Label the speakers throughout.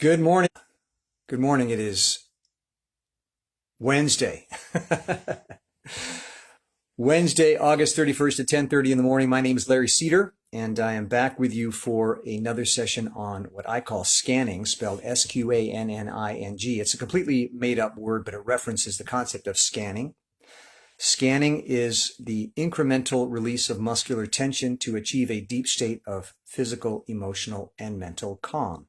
Speaker 1: Good morning. Good morning. It is Wednesday. Wednesday, August 31st at 10:30 in the morning. My name is Larry Cedar, and I am back with you for another session on what I call scanning, spelled Sqanning. It's a completely made-up word, but it references the concept of scanning. Scanning is the incremental release of muscular tension to achieve a deep state of physical, emotional, and mental calm.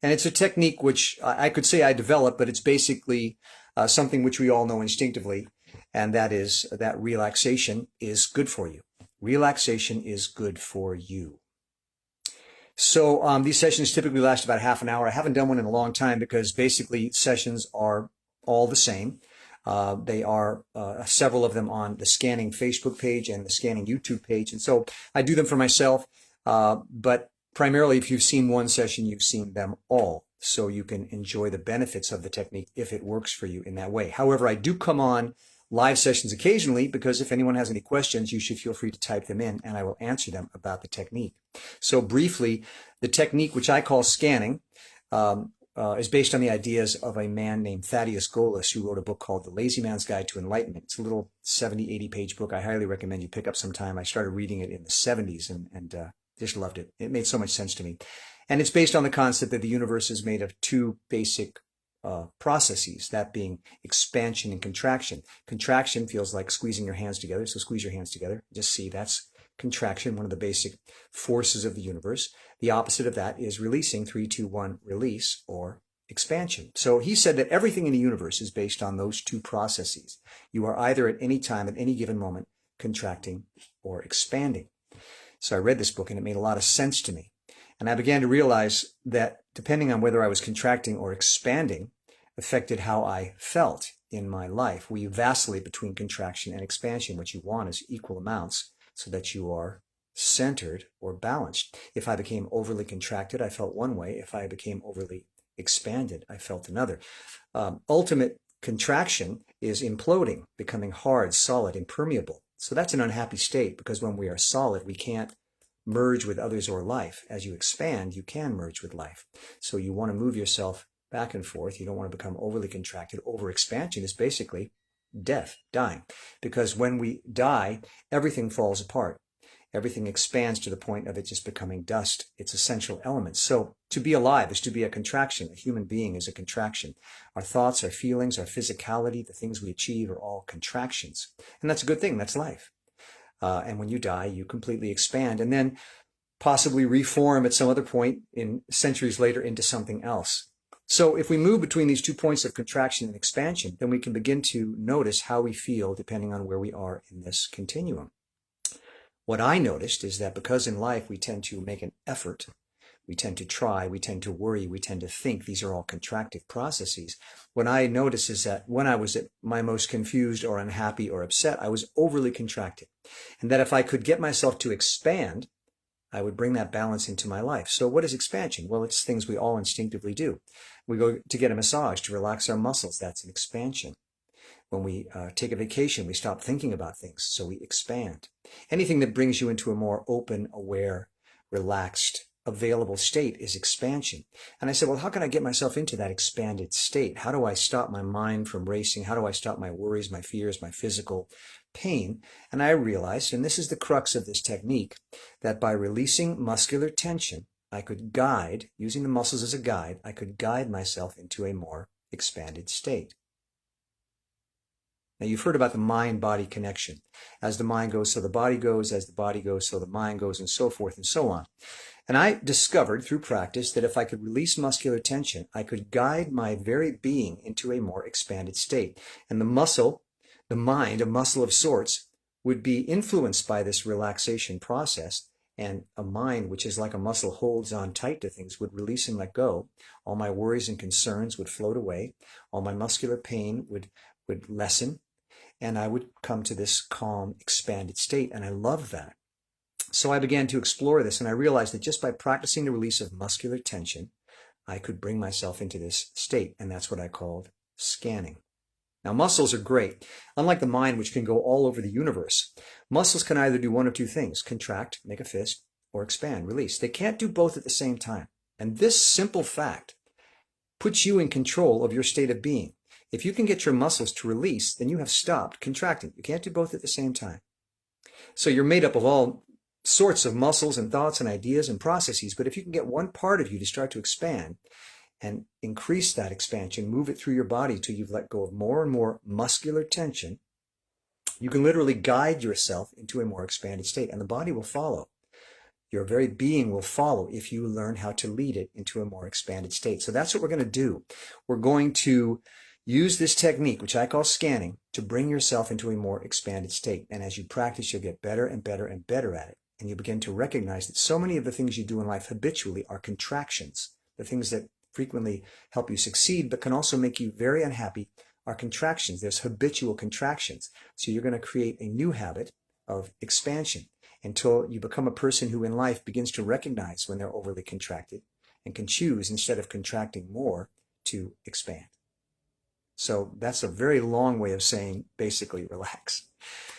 Speaker 1: And it's a technique which I could say I developed, but it's basically something which we all know instinctively, and that is that relaxation is good for you. Relaxation is good for you. So these sessions typically last about half an hour. I haven't done one in a long time because basically sessions are all the same. They are several of them on the Sqanning Facebook page and the Sqanning YouTube page. And so I do them for myself, but primarily, if you've seen one session, you've seen them all, so you can enjoy the benefits of the technique if it works for you in that way. However, I do come on live sessions occasionally because if anyone has any questions, you should feel free to type them in and I will answer them about the technique. So briefly, the technique, which I call scanning, is based on the ideas of a man named Thaddeus Golas, who wrote a book called The Lazy Man's Guide to Enlightenment. It's a little 70, 80-page book. I highly recommend you pick up some time. I started reading it in the 70s and just loved it. It made so much sense to me. And it's based on the concept that the universe is made of two basic processes, that being expansion and contraction. Contraction feels like squeezing your hands together, so squeeze your hands together. Just see, that's contraction, one of the basic forces of the universe. The opposite of that is releasing, 3, 2, 1, release, or expansion. So he said that everything in the universe is based on those two processes. You are either at any time, at any given moment, contracting or expanding. So I read this book and it made a lot of sense to me. And I began to realize that depending on whether I was contracting or expanding affected how I felt in my life. We vacillate between contraction and expansion. What you want is equal amounts so that you are centered or balanced. If I became overly contracted, I felt one way. If I became overly expanded, I felt another. Ultimate contraction is imploding, becoming hard, solid, impermeable. So that's an unhappy state because when we are solid, we can't merge with others or life. As you expand, you can merge with life. So you want to move yourself back and forth. You don't want to become overly contracted. Overexpansion is basically death, dying. Because when we die, everything falls apart. Everything expands to the point of it just becoming dust. It's essential elements. So to be alive is to be a contraction. A human being is a contraction. Our thoughts, our feelings, our physicality, the things we achieve are all contractions. And that's a good thing. That's life. And when you die, you completely expand and then possibly reform at some other point in centuries later into something else. So if we move between these 2 points of contraction and expansion, then we can begin to notice how we feel depending on where we are in this continuum. What I noticed is that because in life we tend to make an effort, we tend to try, we tend to worry, we tend to think, these are all contractive processes. What I noticed is that when I was at my most confused or unhappy or upset, I was overly contracted. And that if I could get myself to expand, I would bring that balance into my life. So what is expansion? Well, it's things we all instinctively do. We go to get a massage to relax our muscles. That's an expansion. When we take a vacation, we stop thinking about things, so we expand. Anything that brings you into a more open, aware, relaxed, available state is expansion. And I said, well, how can I get myself into that expanded state? How do I stop my mind from racing? How do I stop my worries, my fears, my physical pain? And I realized, and this is the crux of this technique, that by releasing muscular tension, I could guide, using the muscles as a guide, I could guide myself into a more expanded state. Now, you've heard about the mind-body connection. As the mind goes, so the body goes. As the body goes, so the mind goes, and so forth and so on. And I discovered through practice that if I could release muscular tension, I could guide my very being into a more expanded state. And the muscle, the mind, a muscle of sorts, would be influenced by this relaxation process. And a mind, which is like a muscle, holds on tight to things, would release and let go. All my worries and concerns would float away. All my muscular pain would lessen. And I would come to this calm, expanded state. And I love that. So I began to explore this, and I realized that just by practicing the release of muscular tension, I could bring myself into this state, and that's what I called scanning. Now, muscles are great. Unlike the mind, which can go all over the universe, muscles can either do one of two things: contract, make a fist, or expand, release. They can't do both at the same time. And this simple fact puts you in control of your state of being. If you can get your muscles to release, then you have stopped contracting. You can't do both at the same time. So you're made up of all sorts of muscles and thoughts and ideas and processes, but if you can get one part of you to start to expand and increase that expansion, move it through your body till you've let go of more and more muscular tension, you can literally guide yourself into a more expanded state, and the body will follow. Your very being will follow if you learn how to lead it into a more expanded state. So that's what we're going to do. We're going to use this technique, which I call scanning, to bring yourself into a more expanded state. And as you practice, you'll get better and better and better at it. And you begin to recognize that so many of the things you do in life habitually are contractions. The things that frequently help you succeed but can also make you very unhappy are contractions. There's habitual contractions. So you're going to create a new habit of expansion until you become a person who in life begins to recognize when they're overly contracted and can choose, instead of contracting more, to expand. So that's a very long way of saying basically relax.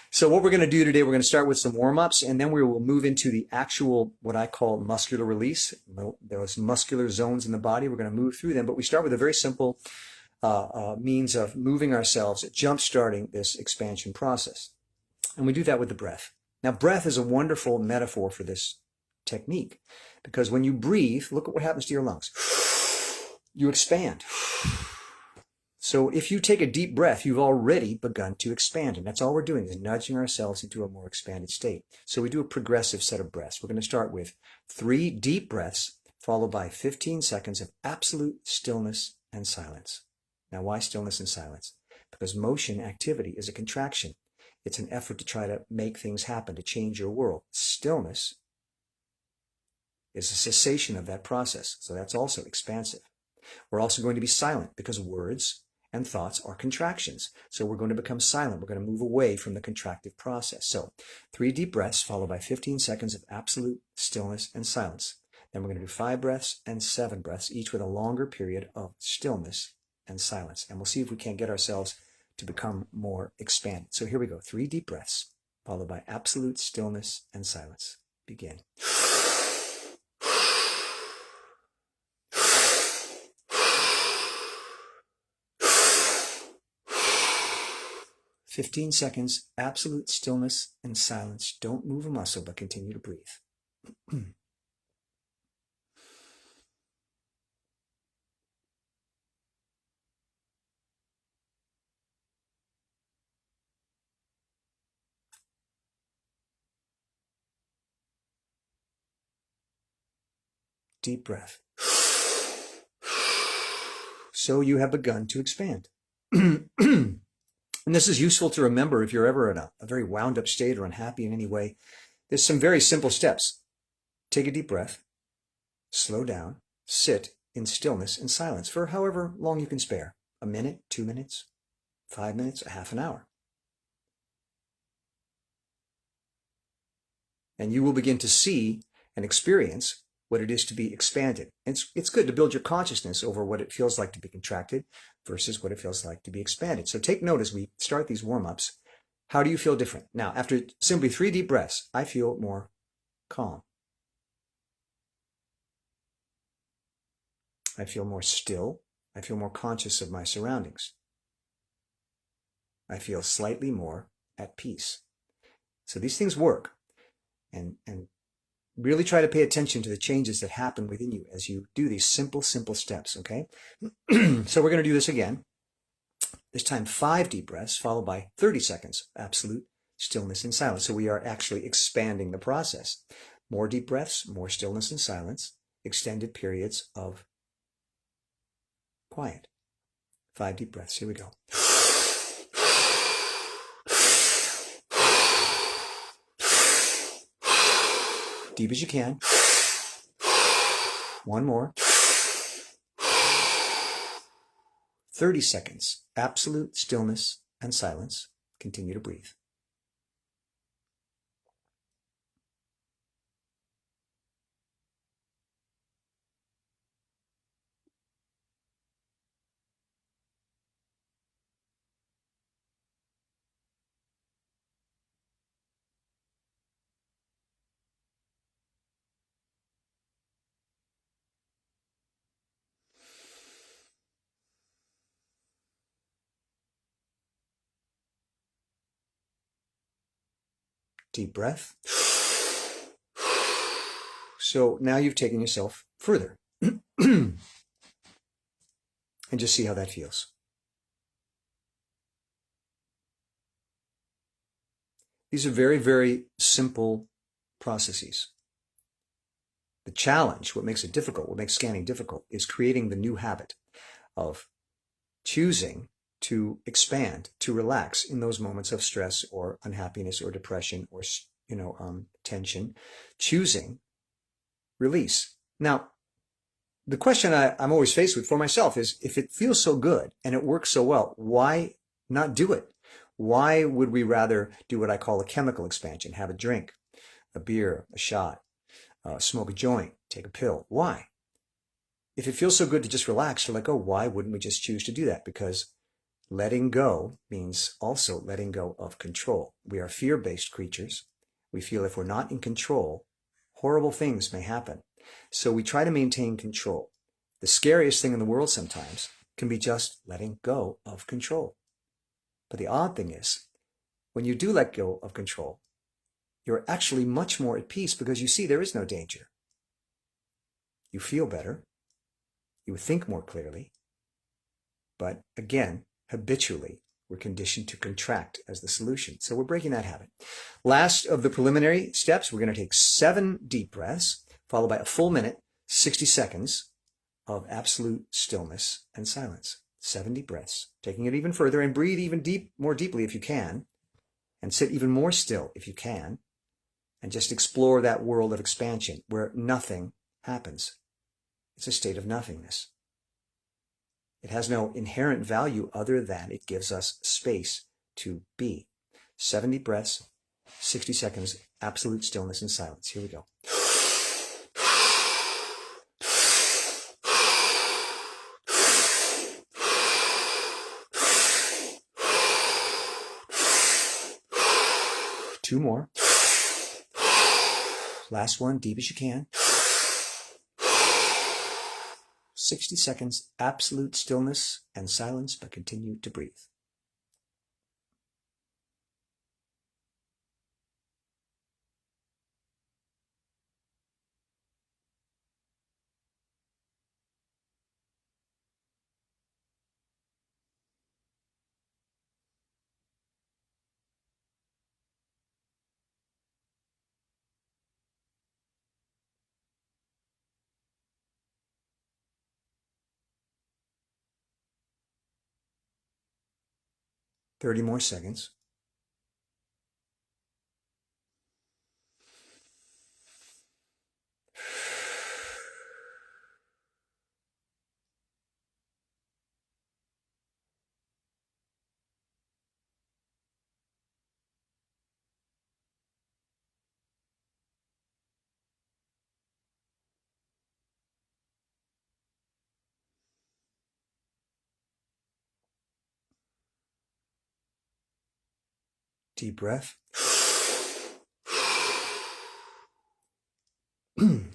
Speaker 1: So what we're going to do today, we're going to start with some warm-ups, and then we will move into the actual, what I call muscular release. Those muscular zones in the body, we're going to move through them, but we start with a very simple means of moving ourselves, jump-starting this expansion process. And we do that with the breath. Now, breath is a wonderful metaphor for this technique, because when you breathe, look at what happens to your lungs. You expand. So if you take a deep breath, you've already begun to expand, and that's all we're doing is nudging ourselves into a more expanded state. So we do a progressive set of breaths. We're going to start with 3 deep breaths, followed by 15 seconds of absolute stillness and silence. Now, why stillness and silence? Because motion, activity, is a contraction. It's an effort to try to make things happen, to change your world. Stillness is a cessation of that process, so that's also expansive. We're also going to be silent because words and thoughts are contractions. So we're going to become silent. We're going to move away from the contractive process. So 3 deep breaths followed by 15 seconds of absolute stillness and silence. Then we're going to do 5 breaths and 7 breaths, each with a longer period of stillness and silence. And we'll see if we can't get ourselves to become more expanded. So here we go. 3 deep breaths followed by absolute stillness and silence. Begin. 15 seconds, absolute stillness and silence. Don't move a muscle, but continue to breathe. Deep breath. So you have begun to expand. And this is useful to remember if you're ever in a very wound up state or unhappy in any way. There's some very simple steps. Take a deep breath, slow down, sit in stillness and silence for however long you can spare. 1 minute, 2 minutes, 5 minutes, a half an hour. And you will begin to see and experience what it is to be expanded. It's good to build your consciousness over what it feels like to be contracted versus what it feels like to be expanded. So take note as we start these warm-ups. How do you feel different? Now, after simply 3 deep breaths, I feel more calm. I feel more still. I feel more conscious of my surroundings. I feel slightly more at peace. So these things work. And really try to pay attention to the changes that happen within you as you do these simple steps, okay? So we're going to do this again. This time 5 deep breaths followed by 30 seconds of absolute stillness and silence. So we are actually expanding the process. More deep breaths, more stillness and silence, extended periods of quiet. 5 deep breaths. Here we go. Deep as you can. 1 more. 30 seconds. Absolute stillness and silence. Continue to breathe. Deep breath. So now you've taken yourself further. And just see how that feels. These are very, very simple processes. The challenge, what makes it difficult, what makes scanning difficult, is creating the new habit of choosing to expand, to relax in those moments of stress or unhappiness or depression or, tension. Choosing release. Now, the question I'm always faced with for myself is, if it feels so good and it works so well, why not do it? Why would we rather do what I call a chemical expansion, have a drink, a beer, a shot, smoke a joint, take a pill? Why? If it feels so good to just relax, to let go, why wouldn't we just choose to do that? Because letting go means also letting go of control. We are fear-based creatures. We feel if we're not in control, horrible things may happen. So we try to maintain control. The scariest thing in the world sometimes can be just letting go of control. But the odd thing is, when you do let go of control, you're actually much more at peace because you see there is no danger. You feel better. You think more clearly. But again, habitually, we're conditioned to contract as the solution. So we're breaking that habit. Last of the preliminary steps, we're going to take 7 deep breaths, followed by a full minute, 60 seconds of absolute stillness and silence. 7 deep breaths, taking it even further, and breathe even more deeply if you can, and sit even more still if you can, and just explore that world of expansion where nothing happens. It's a state of nothingness. It has no inherent value other than it gives us space to be. 7 deep breaths, 60 seconds, absolute stillness and silence. Here we go. Two more. Last one, deep as you can. 60 seconds, absolute stillness and silence, but continue to breathe. Thirty more seconds. Deep breath. And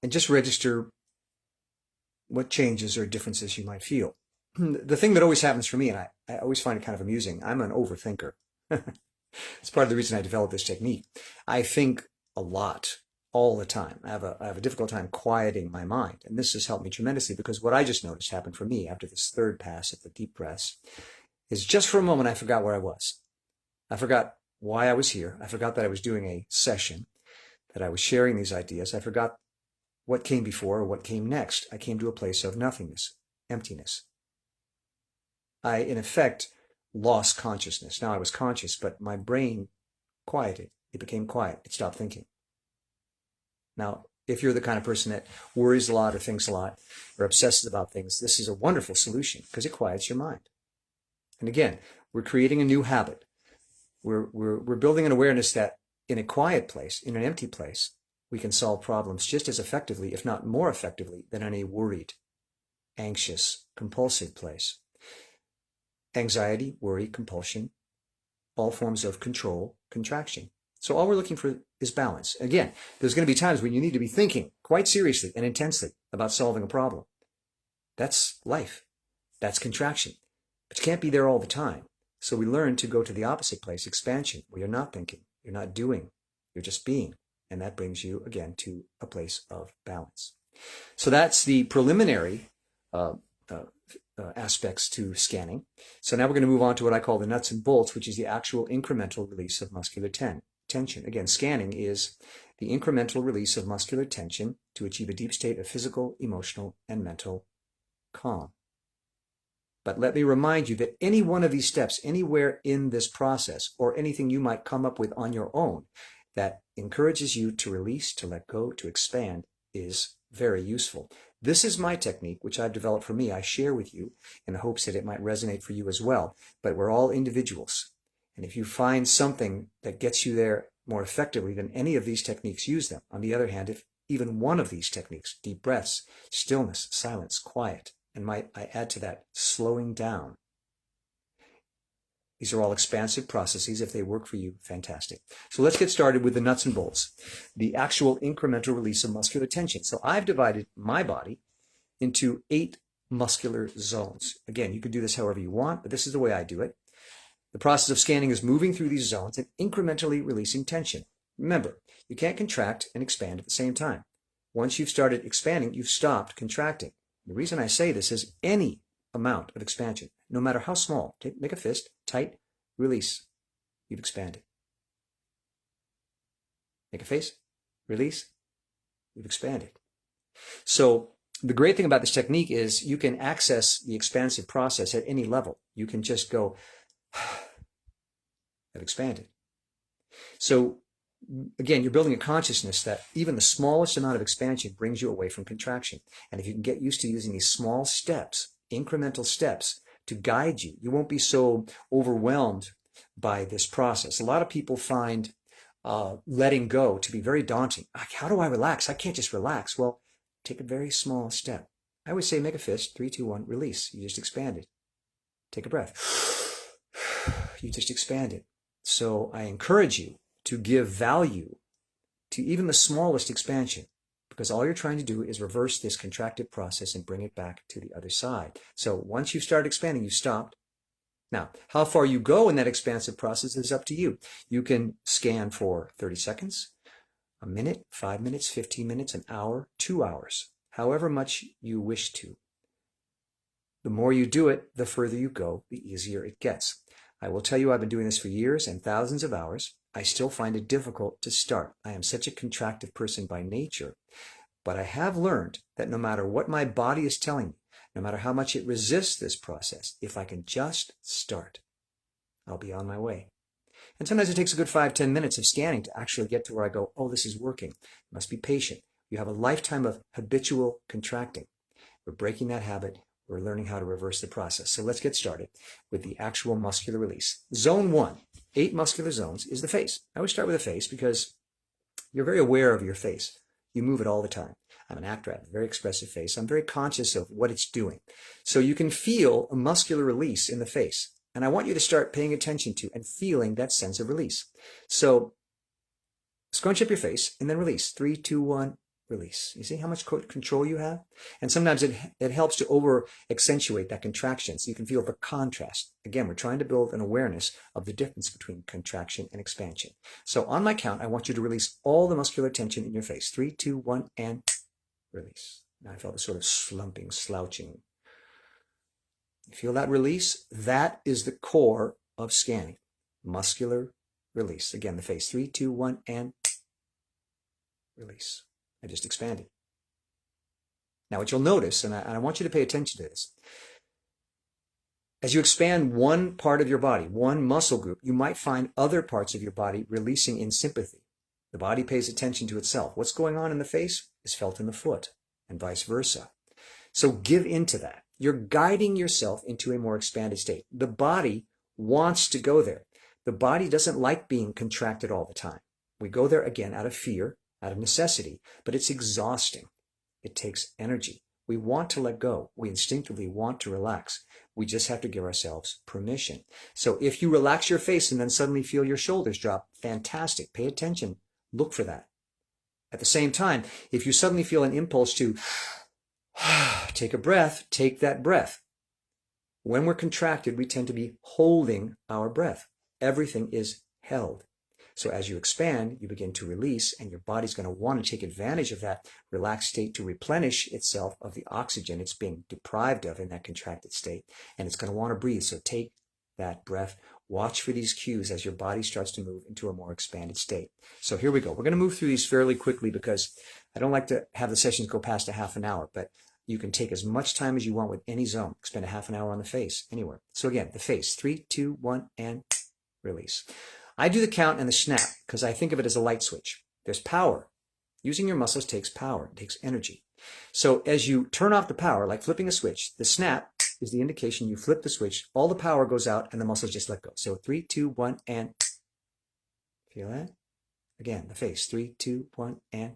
Speaker 1: just register what changes or differences you might feel. The thing that always happens for me, and I always find it kind of amusing, I'm an overthinker. It's part of the reason I developed this technique. I think a lot all the time. I have a difficult time quieting my mind. And this has helped me tremendously because what I just noticed happened for me after this third pass of the deep breaths is just for a moment I forgot where I was. I forgot why I was here. I forgot that I was doing a session, that I was sharing these ideas. I forgot what came before or what came next. I came to a place of nothingness, emptiness. I, in effect, lost consciousness. Now I was conscious, but my brain quieted. It became quiet. It stopped thinking. Now, if you're the kind of person that worries a lot or thinks a lot or obsesses about things, this is a wonderful solution because it quiets your mind. And again, we're creating a new habit. We're building an awareness that in a quiet place, in an empty place, we can solve problems just as effectively, if not more effectively, than in a worried, anxious, compulsive place. Anxiety, worry, compulsion, all forms of control, contraction. So all we're looking for is balance. Again, there's going to be times when you need to be thinking quite seriously and intensely about solving a problem. That's life. That's contraction. But you can't be there all the time. So we learn to go to the opposite place, expansion, where you're not thinking, you're not doing, you're just being. And that brings you, again, to a place of balance. So that's the preliminary aspects to scanning. So now we're going to move on to what I call the nuts and bolts, which is the actual incremental release of muscular tension. Again, scanning is the incremental release of muscular tension to achieve a deep state of physical, emotional, and mental calm. But let me remind you that any one of these steps, anywhere in this process, or anything you might come up with on your own that encourages you to release, to let go, to expand, is very useful. This is my technique, which I've developed for me. I share with you in the hopes that it might resonate for you as well. But we're all individuals. And if you find something that gets you there more effectively than any of these techniques, use them. On the other hand, if even one of these techniques, deep breaths, stillness, silence, quiet, and might I add to that, slowing down. These are all expansive processes. If they work for you, fantastic. So let's get started with the nuts and bolts, the actual incremental release of muscular tension. So I've divided my body into 8 muscular zones. Again, you can do this however you want, but this is the way I do it. The process of scanning is moving through these zones and incrementally releasing tension. Remember, you can't contract and expand at the same time. Once you've started expanding, you've stopped contracting. The reason I say this is any amount of expansion, no matter how small, make a fist, tight, release, you've expanded. Make a face, release, you've expanded. So the great thing about this technique is you can access the expansive process at any level. You can just go, I've expanded. So again, you're building a consciousness that even the smallest amount of expansion brings you away from contraction. And if you can get used to using these small steps, incremental steps, to guide you, you won't be so overwhelmed by this process. A lot of people find letting go to be very daunting. How do I relax? I can't just relax. Well, take a very small step. I always say make a fist, 3, 2, 1, release. You just expanded. Take a breath. You just expanded. So I encourage you to give value to even the smallest expansion, because all you're trying to do is reverse this contracted process and bring it back to the other side. So once you start expanding, you stopped. Now, how far you go in that expansive process is up to you. You can scan for 30 seconds, a minute, 5 minutes, 15 minutes, an hour, 2 hours, however much you wish to. The more you do it, the further you go, the easier it gets. I will tell you, I've been doing this for years and thousands of hours. I still find it difficult to start. I am such a contractive person by nature, but I have learned that no matter what my body is telling me, no matter how much it resists this process, if I can just start, I'll be on my way. And sometimes it takes a good 5-10 minutes of scanning to actually get to where I go, oh, this is working. You must be patient. You have a lifetime of habitual contracting. We're breaking that habit. We're learning how to reverse the process. So let's get started with the actual muscular release. Zone 1, 8 muscular zones, is the face. I always start with the face because you're very aware of your face. You move it all the time. I'm an actor. I have a very expressive face. I'm very conscious of what it's doing. So you can feel a muscular release in the face. And I want you to start paying attention to and feeling that sense of release. So scrunch up your face and then release. 3, 2, 1. Release. You see how much control you have? And sometimes it helps to over-accentuate that contraction so you can feel the contrast. Again, we're trying to build an awareness of the difference between contraction and expansion. So on my count, I want you to release all the muscular tension in your face. 3, 2, 1, and release. Now I felt a sort of slumping, slouching. You feel that release? That is the core of scanning. Muscular release. Again, the face. 3, 2, 1, and release. I just expanded. Now what you'll notice, and I want you to pay attention to this, as you expand one part of your body, one muscle group, you might find other parts of your body releasing in sympathy. The body pays attention to itself. What's going on in the face is felt in the foot, and vice versa. So give into that. You're guiding yourself into a more expanded state. The body wants to go there. The body doesn't like being contracted all the time. We go there again out of fear, out of necessity, but it's exhausting. It takes energy. We want to let go. We instinctively want to relax. We just have to give ourselves permission. So if you relax your face and then suddenly feel your shoulders drop, fantastic. Pay attention. Look for that. At the same time, if you suddenly feel an impulse to take a breath, take that breath. When we're contracted, we tend to be holding our breath. Everything is held. So as you expand, you begin to release, and your body's going to want to take advantage of that relaxed state to replenish itself of the oxygen it's being deprived of in that contracted state. And it's going to want to breathe. So take that breath. Watch for these cues as your body starts to move into a more expanded state. So here we go. We're going to move through these fairly quickly because I don't like to have the sessions go past a half an hour, but you can take as much time as you want with any zone. Spend a half an hour on the face, anywhere. So again, the face, 3, 2, 1, and release. I do the count and the snap because I think of it as a light switch. There's power. Using your muscles takes power, it takes energy. So as you turn off the power, like flipping a switch, the snap is the indication you flip the switch, all the power goes out, and the muscles just let go. So 3, 2, 1, and feel that? Again, the face, 3, 2, 1, and.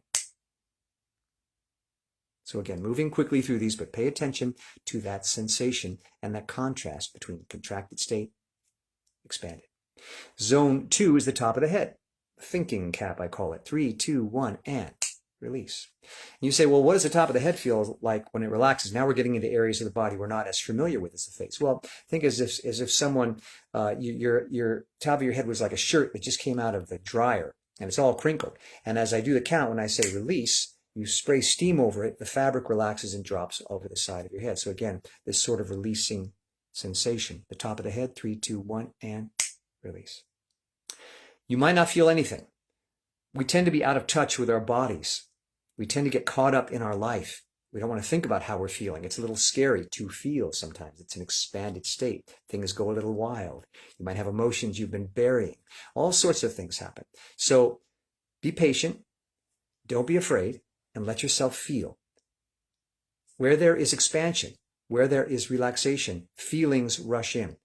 Speaker 1: So again, moving quickly through these, but pay attention to that sensation and that contrast between contracted state, expanded. Zone 2 is the top of the head. Thinking cap, I call it. 3, 2, 1, and release. And you say, well, what does the top of the head feel like when it relaxes? Now we're getting into areas of the body we're not as familiar with as the face. Well, think as if someone, your top of your head was like a shirt that just came out of the dryer, and it's all crinkled. And as I do the count, when I say release, you spray steam over it, the fabric relaxes and drops over the side of your head. So again, this sort of releasing sensation. The top of the head, 3, 2, 1, and release. You might not feel anything. We tend to be out of touch with our bodies. We tend to get caught up in our life. We don't want to think about how we're feeling. It's a little scary to feel sometimes. It's an expanded state. Things go a little wild. You might have emotions you've been burying. All sorts of things happen. So be patient. Don't be afraid. And let yourself feel. Where there is expansion, where there is relaxation, feelings rush in.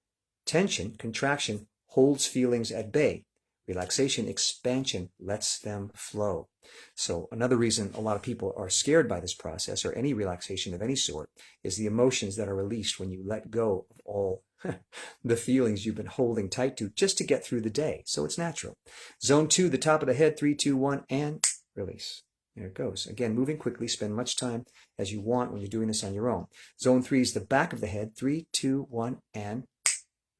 Speaker 1: Tension, contraction, holds feelings at bay. Relaxation, expansion, lets them flow. So another reason a lot of people are scared by this process, or any relaxation of any sort, is the emotions that are released when you let go of all the feelings you've been holding tight to just to get through the day. So it's natural. Zone 2, the top of the head, 3, 2, 1, and release. There it goes. Again, moving quickly, spend much time as you want when you're doing this on your own. Zone 3 is the back of the head. 3, 2, 1, and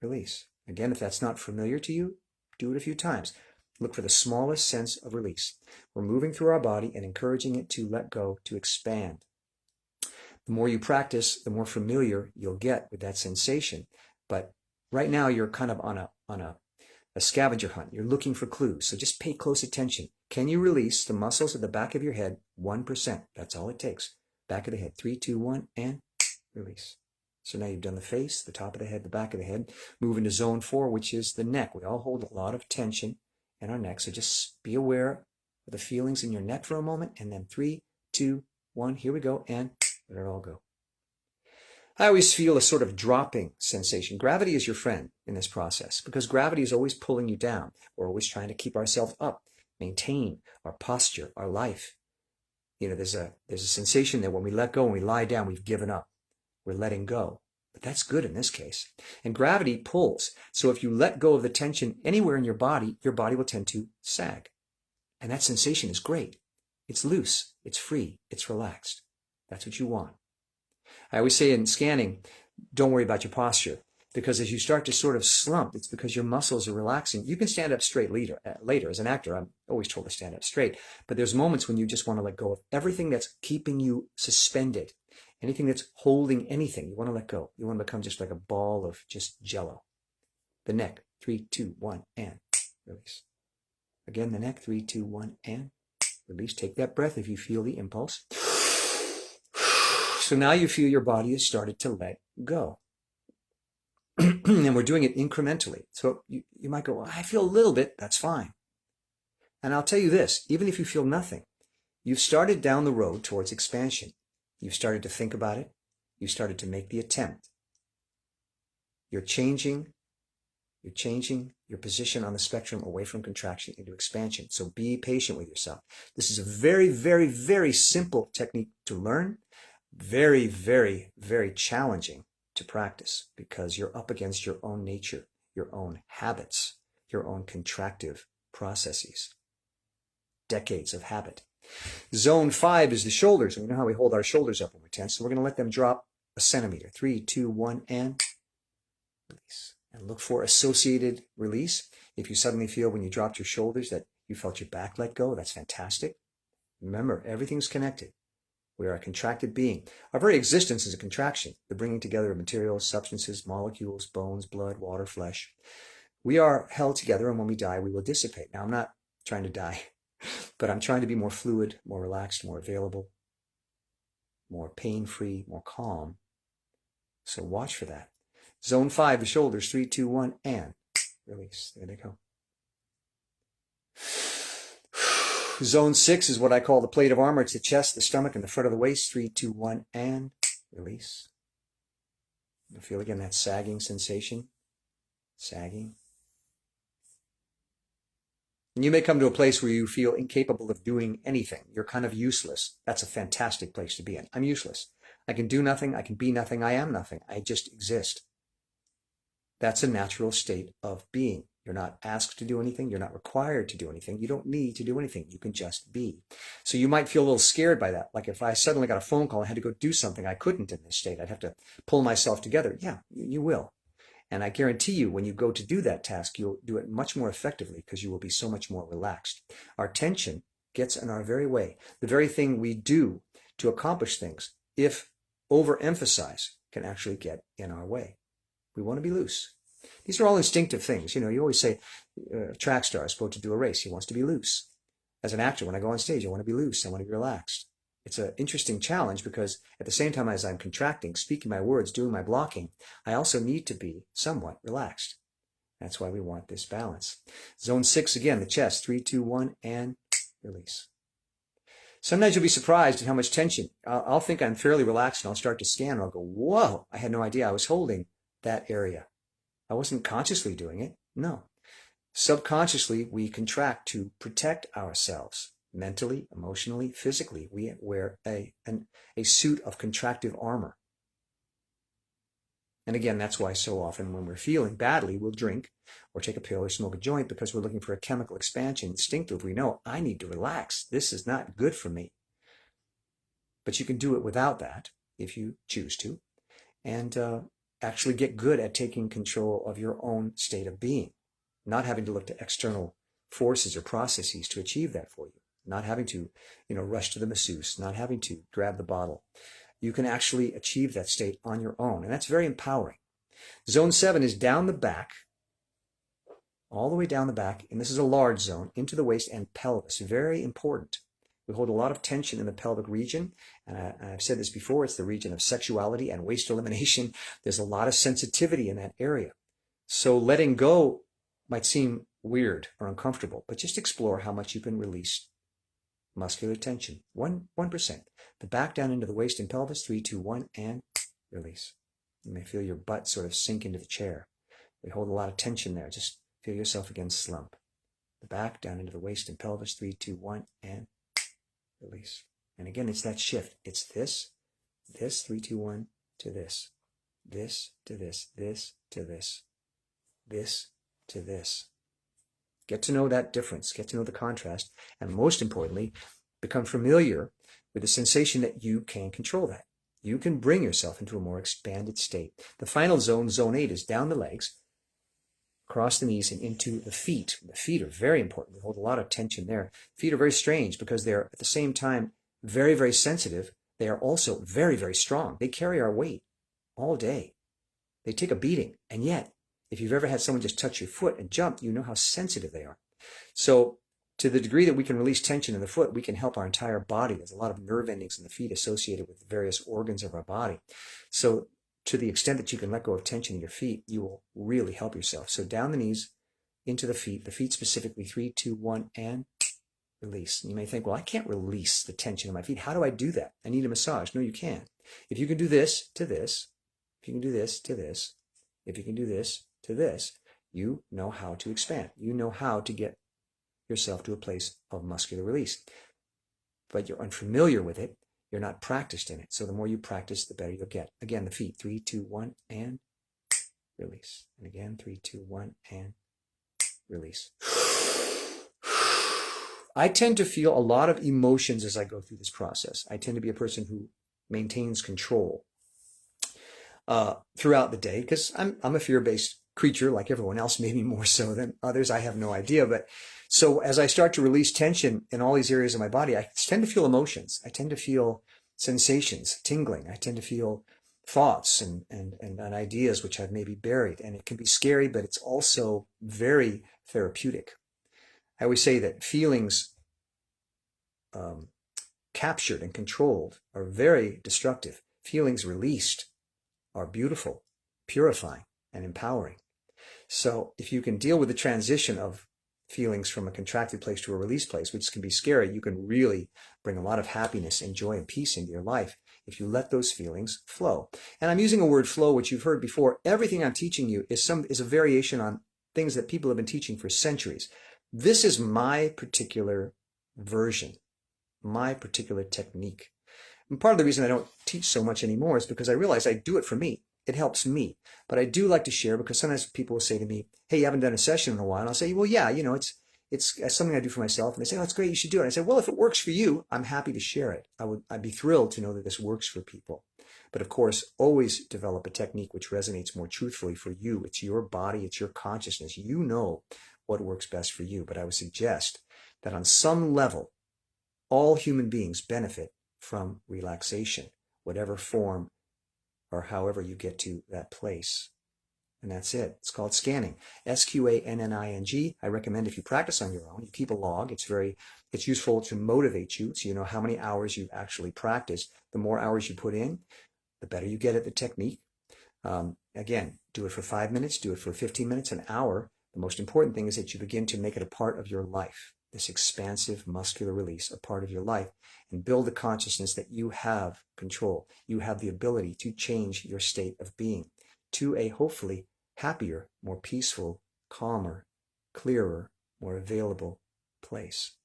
Speaker 1: release. Again, if that's not familiar to you, do it a few times. Look for the smallest sense of release. We're moving through our body and encouraging it to let go, to expand. The more you practice, the more familiar you'll get with that sensation. But right now, you're kind of on a scavenger hunt. You're looking for clues. So just pay close attention. Can you release the muscles at the back of your head? 1%. That's all it takes. Back of the head. 3, 2, 1, and release. So now you've done the face, the top of the head, the back of the head. Move into zone 4, which is the neck. We all hold a lot of tension in our neck. So just be aware of the feelings in your neck for a moment. And then 3, 2, 1. Here we go. And let it all go. I always feel a sort of dropping sensation. Gravity is your friend in this process because gravity is always pulling you down. We're always trying to keep ourselves up, maintain our posture, our life. You know, there's a sensation that when we let go, when we lie down, we've given up. We're letting go. But that's good in this case. And gravity pulls. So if you let go of the tension anywhere in your body will tend to sag. And that sensation is great. It's loose. It's free. It's relaxed. That's what you want. I always say in scanning, don't worry about your posture, because as you start to sort of slump, it's because your muscles are relaxing. You can stand up straight later. As an actor, I'm always told to stand up straight, but there's moments when you just want to let go of everything that's keeping you suspended, anything that's holding anything. You want to let go. You want to become just like a ball of just jello. The neck, 3, 2, 1, and release. Again, the neck, 3, 2, 1, and release. Take that breath if you feel the impulse. So now you feel your body has started to let go. And we're doing it incrementally. So you might go, well, I feel a little bit. That's fine. And I'll tell you this, even if you feel nothing, you've started down the road towards expansion. You've started to think about it. You've started to make the attempt. You're changing your position on the spectrum away from contraction into expansion. So be patient with yourself. This is a very, very, very simple technique to learn. Very, very, very challenging to practice because you're up against your own nature, your own habits, your own contractive processes. Decades of habit. Zone 5 is the shoulders. We know how we hold our shoulders up when we're tense, so we're going to let them drop a centimeter. 3, 2, 1, and release. And look for associated release. If you suddenly feel when you dropped your shoulders that you felt your back let go, that's fantastic. Remember, everything's connected. We are a contracted being. Our very existence is a contraction, the bringing together of materials, substances, molecules, bones, blood, water, flesh. We are held together, and when we die, we will dissipate. Now, I'm not trying to die, but I'm trying to be more fluid, more relaxed, more available, more pain-free, more calm. So watch for that. Zone 5, the shoulders, 3, 2, 1, and release. There they go. Zone 6 is what I call the plate of armor. It's the chest, the stomach, and the front of the waist. 3, 2, 1, and release. You'll feel again that sagging sensation. Sagging. And you may come to a place where you feel incapable of doing anything. You're kind of useless. That's a fantastic place to be in. I'm useless. I can do nothing. I can be nothing. I am nothing. I just exist. That's a natural state of being. You're not asked to do anything. You're not required to do anything. You don't need to do anything. You can just be. So you might feel a little scared by that. Like if I suddenly got a phone call and had to go do something I couldn't in this state, I'd have to pull myself together. Yeah, you will. And I guarantee you, when you go to do that task, you'll do it much more effectively because you will be so much more relaxed. Our tension gets in our very way. The very thing we do to accomplish things, if overemphasized, can actually get in our way. We want to be loose. These are all instinctive things. You know, you always say a track star is supposed to do a race. He wants to be loose. As an actor, when I go on stage, I want to be loose. I want to be relaxed. It's an interesting challenge because at the same time as I'm contracting, speaking my words, doing my blocking, I also need to be somewhat relaxed. That's why we want this balance. Zone 6, again, the chest. 3, 2, 1, and release. Sometimes you'll be surprised at how much tension. I'll think I'm fairly relaxed and I'll start to scan and I'll go, whoa, I had no idea I was holding that area. I wasn't consciously doing it. No. Subconsciously, we contract to protect ourselves. Mentally, emotionally, physically. We wear a suit of contractive armor. And again, that's why so often when we're feeling badly, we'll drink or take a pill or smoke a joint because we're looking for a chemical expansion. Instinctively, we know, I need to relax. This is not good for me. But you can do it without that if you choose to. And actually get good at taking control of your own state of being. Not having to look to external forces or processes to achieve that for you. Not having to, rush to the masseuse, not having to grab the bottle. You can actually achieve that state on your own, and that's very empowering. Zone 7 is down the back, all the way down the back, and this is a large zone, into the waist and pelvis. Very important. We hold a lot of tension in the pelvic region, and I've said this before, it's the region of sexuality and waste elimination. There's a lot of sensitivity in that area. So letting go might seem weird or uncomfortable, but just explore how much you can release muscular tension. 1%. The back down into the waist and pelvis. 3, 2, 1, and release. You may feel your butt sort of sink into the chair. We hold a lot of tension there. Just feel yourself again slump. The back down into the waist and pelvis. 3, 2, 1, and release. And again, it's that shift. It's this, 3, 2, 1, to this to this, this to this to this. Get to know that difference. Get to know the contrast. And most importantly, become familiar with the sensation that you can control that. You can bring yourself into a more expanded state. The final zone, zone 8, is down the legs, across the knees, and into the feet. The feet are very important. We hold a lot of tension there. Feet are very strange because they're at the same time very, very sensitive. They are also very, very strong. They carry our weight all day. They take a beating. And yet, if you've ever had someone just touch your foot and jump, you know how sensitive they are. So to the degree that we can release tension in the foot, we can help our entire body. There's a lot of nerve endings in the feet associated with the various organs of our body. So to the extent that you can let go of tension in your feet, you will really help yourself. So down the knees, into the feet specifically. 3, 2, 1, and release. And you may think, well, I can't release the tension in my feet. How do I do that? I need a massage. No, you can. If you can do this to this, if you can do this to this, if you can do this to this, you know how to expand. You know how to get yourself to a place of muscular release. But you're unfamiliar with it. You're not practiced in it. So the more you practice, the better you'll get. Again, the feet. 3, 2, 1, and release. And again, 3, 2, 1, and release. I tend to feel a lot of emotions as I go through this process. I tend to be a person who maintains control. throughout the day, because I'm a fear-based creature like everyone else, maybe more so than others. I have no idea. But so as I start to release tension in all these areas of my body, I tend to feel emotions. I tend to feel sensations, tingling. I tend to feel thoughts and ideas which I've maybe buried. And it can be scary, but it's also very therapeutic. I always say that feelings captured and controlled are very destructive. Feelings released are beautiful, purifying, and empowering. So if you can deal with the transition of feelings from a contracted place to a released place, which can be scary, you can really bring a lot of happiness and joy and peace into your life if you let those feelings flow. And I'm using a word flow, which you've heard before. Everything I'm teaching you is a variation on things that people have been teaching for centuries. This is my particular version, my particular technique. And part of the reason I don't teach so much anymore is because I realize I do it for me. It helps me. But I do like to share, because sometimes people will say to me, hey, you haven't done a session in a while. And I'll say, well, yeah, it's something I do for myself. And they say, oh, that's great, you should do it. And I say, well, if it works for you, I'm happy to share it. I'd be thrilled to know that this works for people. But of course, always develop a technique which resonates more truthfully for you. It's your body, it's your consciousness. You know what works best for you. But I would suggest that on some level, all human beings benefit from relaxation, whatever form or however you get to that place. And that's it. It's called Sqanning. Sqanning. I recommend if you practice on your own, you keep a log. It's useful to motivate you, so you know how many hours you've actually practiced. The more hours you put in, the better you get at the technique. Again, do it for 5 minutes, do it for 15 minutes, an hour. The most important thing is that you begin to make it a part of your life, this expansive muscular release, a part of your life, and build the consciousness that you have control. You have the ability to change your state of being to a hopefully happier, more peaceful, calmer, clearer, more available place.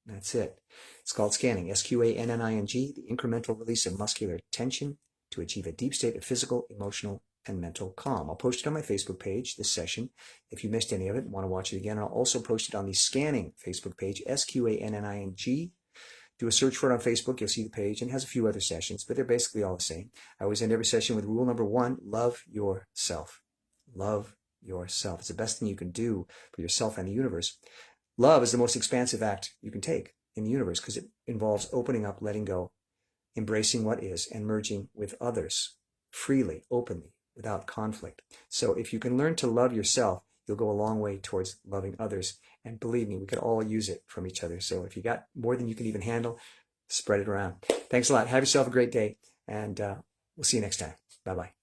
Speaker 1: That's it. It's called Sqanning, Sqanning, the incremental release of muscular tension to achieve a deep state of physical, emotional, and mental calm. I'll post it on my Facebook page, this session. If you missed any of it and want to watch it again, I'll also post it on the Sqanning Facebook page, Sqanning. Do a search for it on Facebook, you'll see the page, and it has a few other sessions, but they're basically all the same. I always end every session with rule number 1, love yourself. Love yourself. It's the best thing you can do for yourself and the universe. Love is the most expansive act you can take in the universe, because it involves opening up, letting go, embracing what is, and merging with others freely, openly, without conflict. So if you can learn to love yourself, you'll go a long way towards loving others. And believe me, we could all use it from each other. So if you got more than you can even handle, spread it around. Thanks a lot. Have yourself a great day, and we'll see you next time. Bye-bye.